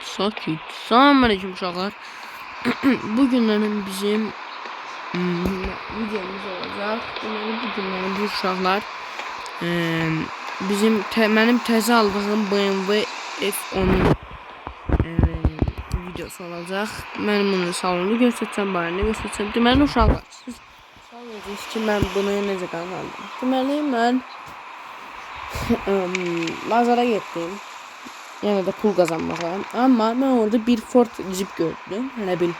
Sakit. Selamünaleyküm uşaqlar. Bugünlerin bizim videomuz olacak. Bugünlerin bu uşaqlar bizim mənim təzə aldığım BMW F10'un videosu olacaq. Mən bunun salonunu göstərəcəm, bayını göstərəcəm. Deməli uşaqlar, siz soracaqsınız ki, mən bunu necə qazandım? Deməli mən bazara getdim. Yəni də pul qazanmağa. Amma mən orada bir Ford Jeep gördüm. Hələ bil.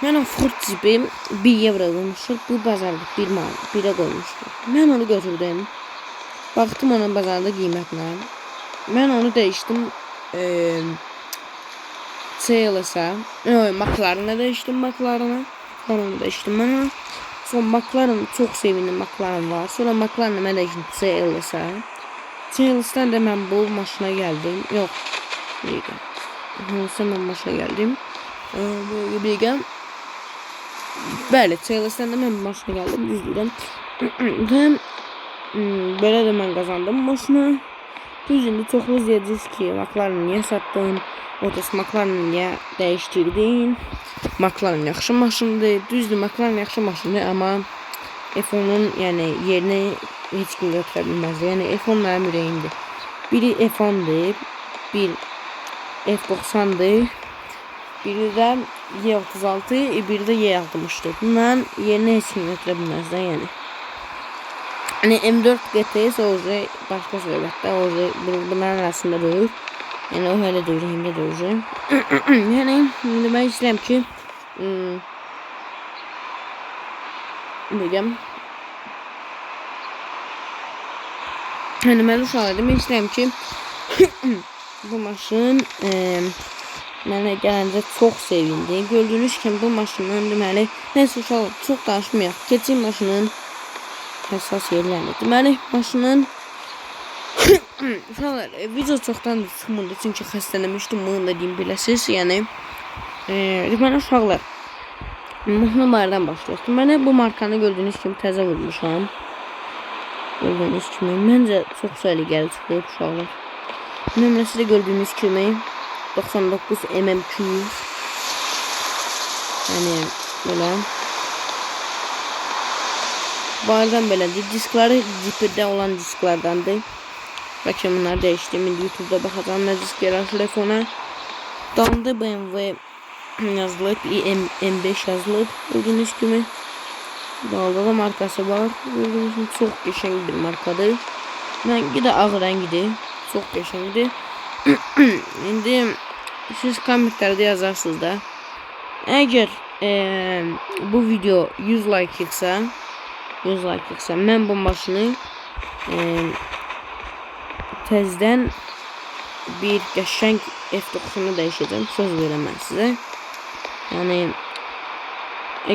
Mən o Ford Jeep'i 1 evro qoymuşdur. Bu bazarda 1 manat 1'ə qoymuşdur. Mən onu götürdüm. Baxdım onun bazarda qiymətinə. Mən onu dəyişdim. CLS-ə. McLaren'a dəyişdim. McLaren'a dəyişdim mən onu. Sonra McLaren çox sevindim. McLaren var. Sonra McLaren'a mən dəyişdim CLS-ə. CLS'dən də mən bu maşına gəldim. Yox. CLS'dən mən maşına gəldim. Bəli, CLS'dən də mən maşına gəldim. Düzdürəm. Belə də mən qazandım maşını. Düz indi çoxlu deyəcəksiniz ki, McLaren niyə satdın? Otos McLaren niyə dəyişdirdin? McLaren yaxşı maşındır. Düzdür, McLaren yaxşı maşındır, amma F10'un yəni yerini heç kim götürə bilməz. Yəni F10 mənim ürəyimdir. Biri F10'dır, bir F90'dır, biri də Y36, biri də Y60'dır. Bunların yerini heç kim götürə bilməz də, yəni. Yəni M4 GTS o başqa söhbətdə, o bunların arasında deyil. Yəni o hələ də ürəyimdə deyil. Yəni demək istəyirəm ki, deyəm. Yəni mən uşaqlar demək istəyirəm ki, bu maşın mənə gələncə çox sevindim. Gördüyünüz kimi bu maşının deməli, nəsə uşaqlar çox danışmayaq. Keçin maşının əsas yerlərini. Deməli maşının uşaqlar video çoxdan çıxmırdı çünki xəstələnmişdim, bunu da deyim biləsiniz. Yəni deməli uşaqlar maşının barədən başlayaq. Deməli bu markanı gördüyünüz kimi təzə vurmuşam. Gördüğünüz kimi məncə çox səliqəli çıxıb uşaqlar. Nömrəsi də gördüyünüz kimi 99 mm200. Yəni belə. Bayırdan belədir. Diskləri Jeep'də olan disklərdandır. Bəlkə bunları dəyişdim. İndi YouTube'da baxacağım nə disk gələr telefona. Dalında BMW yazılıb, M5 yazılıb. Gördüyünüz kimi. Dalda da markası var. Gördüğünüz gibi çok qəşəng bir markadır. Rəngi də ağ rəngidir. Çox qəşəngdir. İndi siz kommentlərdə yazarsınız da. Əgər bu video 100 like yıksa, mən bu maşını təzdən bir qəşəng F90'ı dəyişəcəm. Söz verirəm mən sizə. Yəni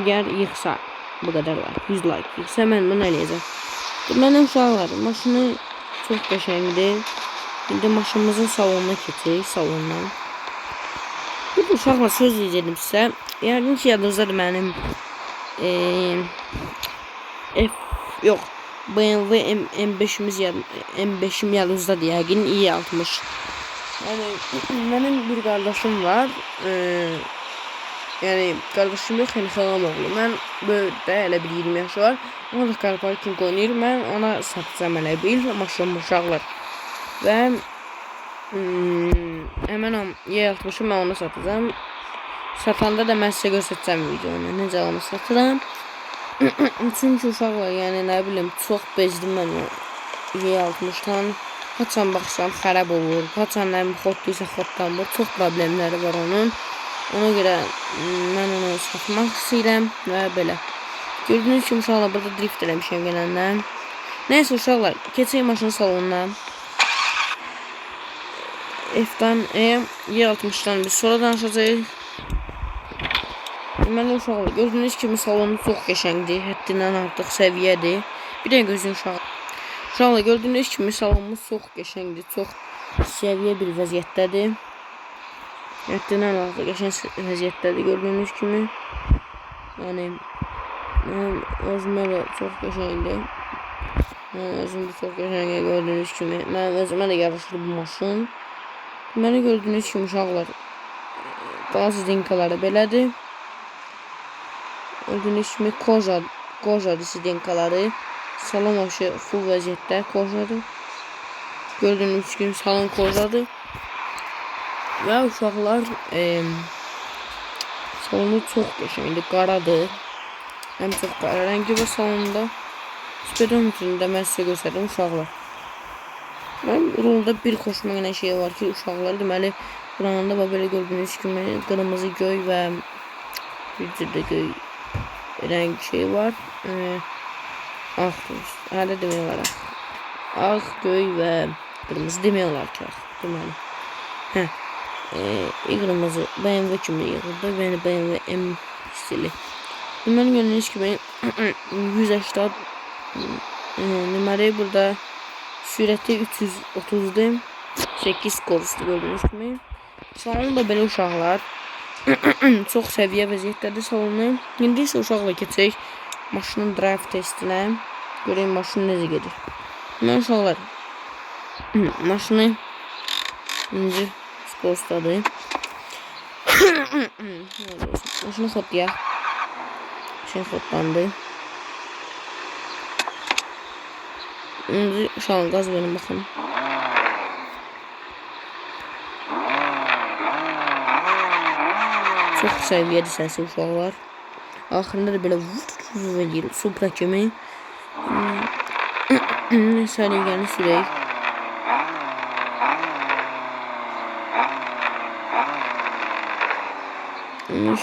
əgər yıksa bu kadar var. 100 like yıksa mən bunu eləyəcəm. Deməli uşaqlar, maşını çox qəşəngdir. İndi maşınımızın salonuna keçək, salondan. Bir uşaqlar söz deyəcəydim sizə. Yəqin ki yadınızdadır mənim BMW M5'im yadınızdadır yəqin i60. Yəni mənim bir qardaşım var. Yəni qardaşım yox, yəni xalam oğlu. Mən böyükdə elə bir 20 yaşı var. Ona da car parking oynayır. Mən ona satacağım elə bil maşın uşaqlar. Və həmən Y60'ı mən ona satacağım. Satanda da mən sizə göstərəcəm videonu. Necə onu satıram. Çünki uşaqlar, yəni nə bilim, çox bezdim mən o Y60'dan. Qaçan baxsam xərab olur. Qaçan nə bilim, xodluysa xodlanmır. Çox problemləri var onun. Ona görə mən onu satmaq istəyirəm və belə. Gördüyünüz kimi uşaqlar burada drift eləmişəm gələndən. Nəysə uşaqlar, keçək maşın salonuna. F-dan Y60'dan biz sonra danışacağıq. Deməli uşaqlar, gördüyünüz kimi salonu çox qəşəngdir. Həddindən artıq səviyyədir. Bir də gözün uşaqlar. Uşaqlar, gördüyünüz kimi salonumuz çox qəşəngdir. Çox səviyyə bir vəziyyətdədir. Həddindən artıq qəşəng vəziyyətdədir gördüyünüz kimi. Yəni özümə də çox qəşəngdir. Özümdə çox qəşəngdir gördüyünüz kimi. Mən özümə də yaraşır bu maşın. Deməli gördüyünüz kimi uşaqlar, bazı dinkaları belədir. Gördüyünüz kimi kojadır sidenkaları. Salon başı full vəziyyətdə kojadır. Gördüyünüz kimi salon kojadır. Və uşaqlar salonu çox qəşəngdir, qaradır. Həm çox qara rəngi var salonda. Speedometrində mən sizə göstərdim uşaqlar. Rulda bir xoşuma gələn şey var ki, uşaqlar deməli buranın da belə gördüyünüz kimi qırmızı, göy və bir cür də göy rəng şey var. Ağ, hələ demək olar. Ağ, göy və qırmızı demək olar ki, deməli. Qırmızı BMW kimi yığıldı, BMW M stili. Deməli gördüyünüz kimi 180 deməli burada sürəti 330'dur. 8 koruslu gördüğünüz gibi. Salon da belə uşaqlar. Çox səviyyə vəziyyətdədir salonu. İndi isə uşaqla keçək maşının drive testinə. Görək maşın necə gedir. Mən uşaqlar maşını incir sportdadır. Maşını xodlayaq. Şey xodlandı. İndi uşağın qaz verin baxın. Çox səviyyəli səsi uşaqlar. Axırında da belə vur edir. Supra kimi. Səliqəni sürək.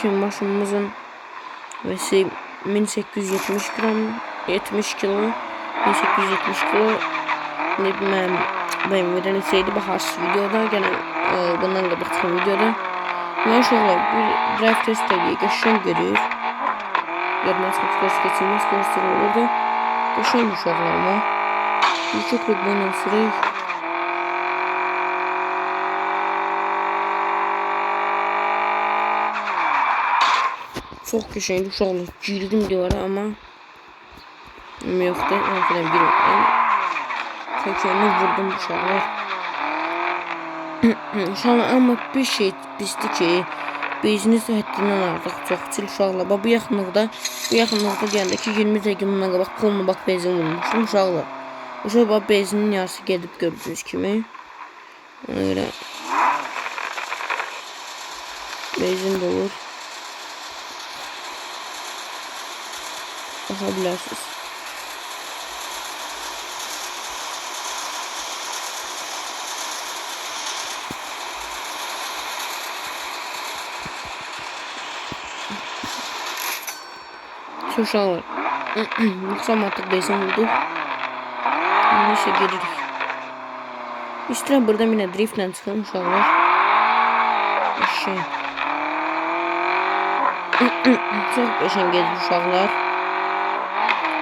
Şimdi maşınımızın vəsi 1870 gram 70 kilo 1870 kilo mən BMW'dən içəydi baxarsız videoda gələn bundan da baxın videoda. Mən uşaqlar bir drive test ediyor, qəşəng görür. Yadına çıxmış keçilməz göstəri olurdu. Qəşəng uşaqlar ama yüksək rütbəylə sürək. Çox qəşəng uşaqlar girdim divara ama yoxdur. Mən bir təkərini vurdum uşaqlar. Uşaqlar ama bir şey pisdir ki beziniz həddindən artıq çox çil uşaqlar. Bu yaxınlıqda deyəndə ki 20 dəqiqə bundan qabaq pulunu bax benzin vurmuşum uşaqlar. Uşaqlar benzinin yarısı gedib gördüyünüz kimi. Ona görə benzin də olur. Baxa bilərsiniz. Uşaqlar 90 mantlıq benzin vurduq. İndi isə gedirik. İstəyirəm burada yine driftlə çıxım uşaqlar. Çox qəşəng gedir uşaqlar.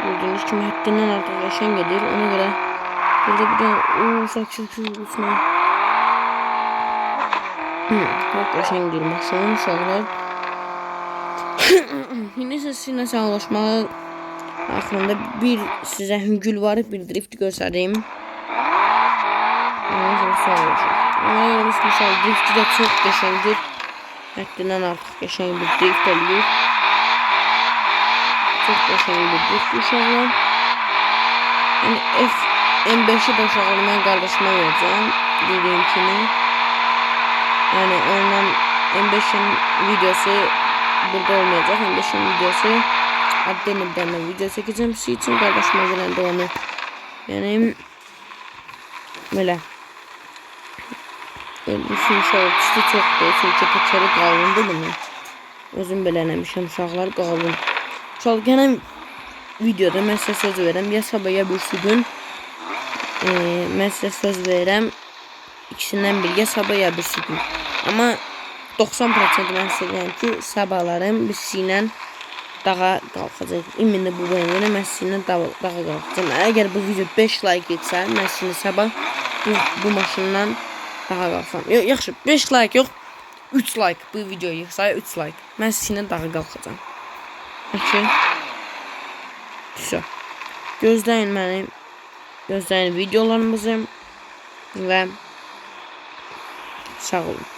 Gördüğünüz kimi həddindən artıq qəşəng gedir. Ona görə burada bir dənə sakit uçma. Çox qəşəng gedir maşın uşaqlar. Yine sizinlə sağlaşmağa axırında bir sizə hüngül var, bir drift göstəreyim. Mesela drifti də çox qəşəngdir. Həddindən artıq qəşəng bir drift oluyor. Çox qəşəng bir drift uşaqlar. Yəni M5'i də uşaqlar mən qardaşıma verəcəm. Dediyim kimi. Yəni ondan M5'in videosu burada olmayacak. M5'in videosu adlı bir tane video çekeceğim sizin için. Kardeşime gelen de onu yani böyle düşün şarkısı çok değil çünkü tekeri qalındı bunu özüm belənəmişəm uşaqlar qalın uşaq gene videoda mən sizə söz verəm ya sabah ya bir gün mən sizə söz verəm ikisindən biri ya sabah ya bir gün ama 90% mən sizə deyəm ki sabahlarım birisiyle dağa qalxacaq. İmində bu bölümdə mən sizinlə dağa qalxacağam. Əgər bu video 5 like etsə, mən sizinlə sabah bu maşından dağa qalxam. Yaxşı, 5 like yox, 3 like bu videoyu yığsa 3 like. Mən sizinlə dağa qalxacağam. Yaxşı. Gözləyin məni. Gözləyin videolarımızı və Sağ olun.